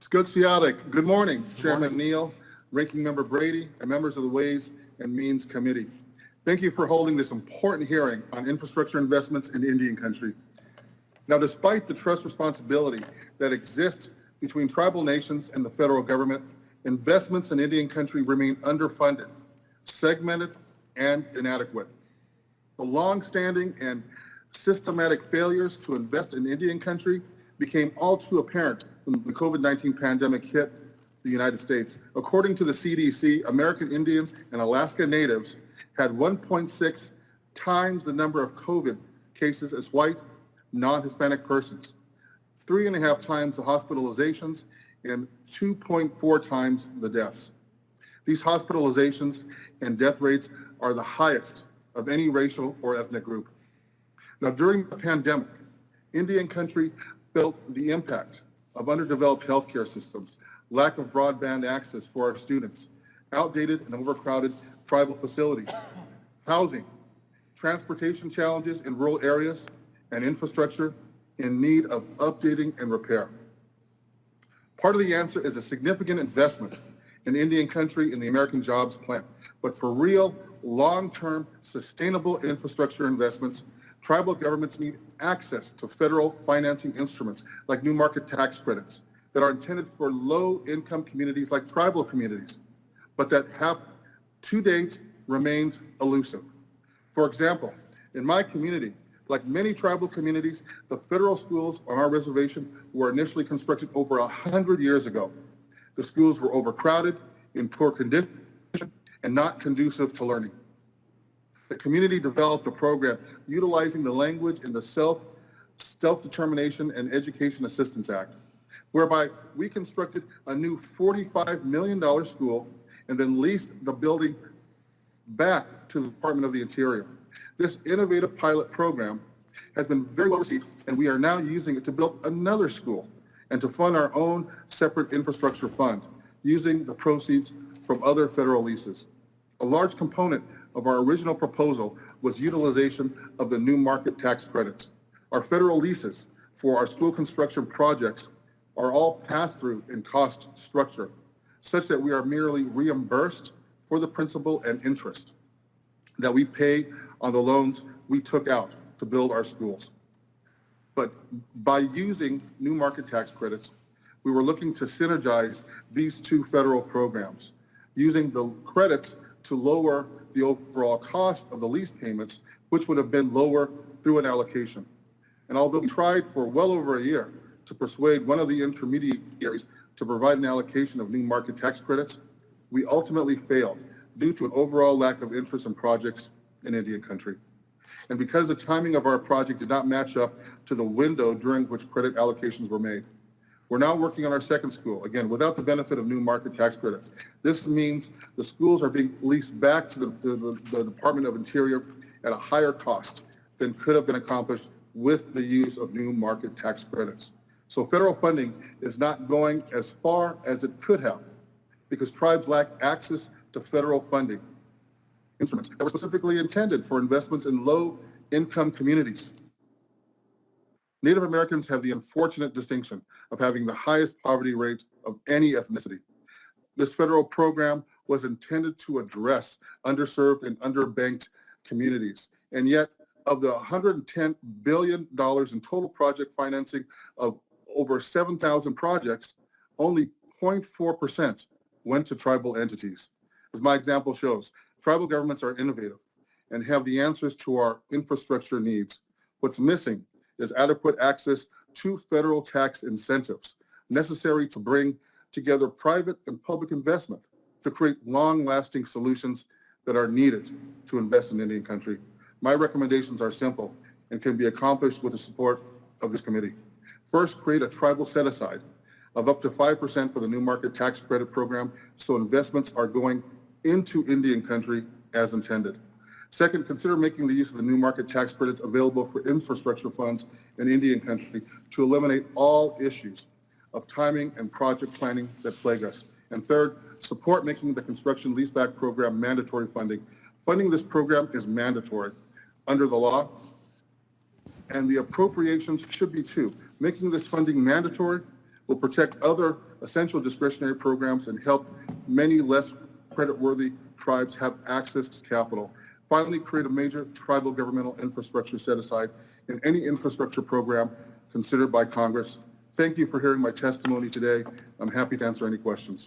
Skutsiotic. Good morning, Chairman Neal, Ranking Member Brady, and members of the Ways and Means Committee. Thank you for holding this important hearing on infrastructure investments in Indian country. Now, despite the trust responsibility that exists between tribal nations and the federal government, investments in Indian country remain underfunded, segmented, and inadequate. The long-standing and systematic failures to invest in Indian country became all too apparent when the COVID-19 pandemic hit the United States. According to the CDC, American Indians and Alaska Natives had 1.6 times the number of COVID cases as white, non-Hispanic persons, 3.5 times the hospitalizations, and 2.4 times the deaths. These hospitalizations and death rates are the highest of any racial or ethnic group. Now, during the pandemic, Indian country felt the impact of underdeveloped healthcare systems, lack of broadband access for our students, outdated and overcrowded tribal facilities, housing, transportation challenges in rural areas, and infrastructure in need of updating and repair. Part of the answer is a significant investment in Indian country in the American Jobs Plan. But for real, long-term, sustainable infrastructure investments, tribal governments need access to federal financing instruments like new market tax credits that are intended for low-income communities like tribal communities, but that have to date remained elusive. For example, in my community, like many tribal communities, the federal schools on our reservation were initially constructed over 100 years ago. The schools were overcrowded, in poor condition, and not conducive to learning. The community developed a program utilizing the language in the Self-Determination and Education Assistance Act, whereby we constructed a new $45 million school and then leased the building back to the Department of the Interior. This innovative pilot program has been very well received, and we are now using it to build another school and to fund our own separate infrastructure fund using the proceeds from other federal leases. A large component of our original proposal was utilization of the new market tax credits. Our federal leases for our school construction projects are all pass-through in cost structure, such that we are merely reimbursed for the principal and interest that we pay on the loans we took out to build our schools. But by using new market tax credits, we were looking to synergize these two federal programs, using the credits to lower the overall cost of the lease payments, which would have been lower through an allocation. And although we tried for well over a year to persuade one of the intermediaries to provide an allocation of new market tax credits, we ultimately failed due to an overall lack of interest in projects in Indian country. And because the timing of our project did not match up to the window during which credit allocations were made. We're now working on our second school, again, without the benefit of new market tax credits. This means the schools are being leased back to the Department of Interior at a higher cost than could have been accomplished with the use of new market tax credits. So federal funding is not going as far as it could have because tribes lack access to federal funding instruments that were specifically intended for investments in low-income communities. Native Americans have the unfortunate distinction of having the highest poverty rate of any ethnicity. This federal program was intended to address underserved and underbanked communities. And yet, of the $110 billion in total project financing of over 7,000 projects, only 0.4% went to tribal entities. As my example shows, tribal governments are innovative and have the answers to our infrastructure needs. What's missing is adequate access to federal tax incentives necessary to bring together private and public investment to create long-lasting solutions that are needed to invest in Indian country. My recommendations are simple and can be accomplished with the support of this committee. First, create a tribal set-aside of up to 5% for the new market tax credit program so investments are going into Indian country as intended. Second, consider making the use of the new market tax credits available for infrastructure funds in Indian country to eliminate all issues of timing and project planning that plague us. And third, support making the construction leaseback program mandatory funding. Funding this program is mandatory under the law, and the appropriations should be too. Making this funding mandatory will protect other essential discretionary programs and help many less creditworthy tribes have access to capital. Finally, create a major tribal governmental infrastructure set aside in any infrastructure program considered by Congress. Thank you for hearing my testimony today. I'm happy to answer any questions.